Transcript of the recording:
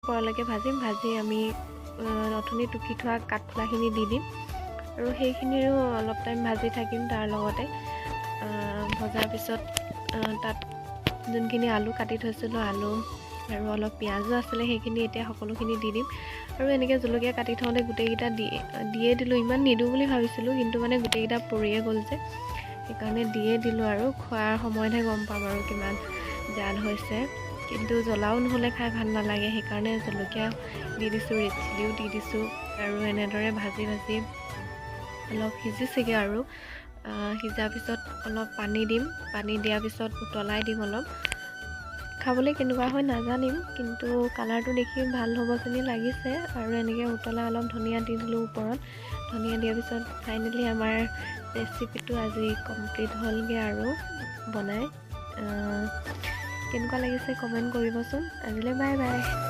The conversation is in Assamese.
পৰলৈকে ভাজিম। ভাজি আমি অথনি টুকি থোৱা কাঠফুলাখিনি দি দিম আৰু সেইখিনিৰো অলপ টাইম ভাজি থাকিম। তাৰ লগতে ভজাৰ পিছত তাত যোনখিনি আলু কাটি থৈছিলোঁ, আলু আৰু অলপ পিঁয়াজো আছিলে, সেইখিনি এতিয়া সকলোখিনি দি দিম। আৰু এনেকৈ জলকীয়া কাটি থওঁতে গোটেইকেইটা দিয়ে দিলোঁ। ইমান নিদিওঁ বুলি ভাবিছিলোঁ, কিন্তু মানে গোটেইকেইটা পৰিয়ে গ'ল যে, সেইকাৰণে দিয়ে দিলোঁ। আৰু খোৱাৰ সময়তহে গম পাম আৰু কিমান জাল হৈছে। কিন্তু জ্বলাও নহ'লে খাই ভাল নালাগে, সেইকাৰণে জলকীয়া দি দিছোঁ, ৰেড চিলিও দি দিছোঁ। আৰু এনেদৰে ভাজি ভাজি অলপ সিজিছেগৈ আৰু সিজাৰ পিছত অলপ পানী দিম। পানী দিয়াৰ পিছত উতলাই দিম অলপ। খাবলৈ কেনেকুৱা হয় নাজানিম, কিন্তু কালাৰটো দেখি ভাল হ'ব যেনি লাগিছে। আৰু এনেকৈ উতলাই অলপ ধনিয়া দি দিলোঁ ওপৰত। ধনিয়া দিয়াৰ পিছত ফাইনেলি আমাৰ ৰেচিপিটো আজি কমপ্লিট হ'লগৈ আৰু বনাই। কেনেকুৱা লাগিছে কমেণ্ট কৰিবচোন। আজিলৈ বাই বাই।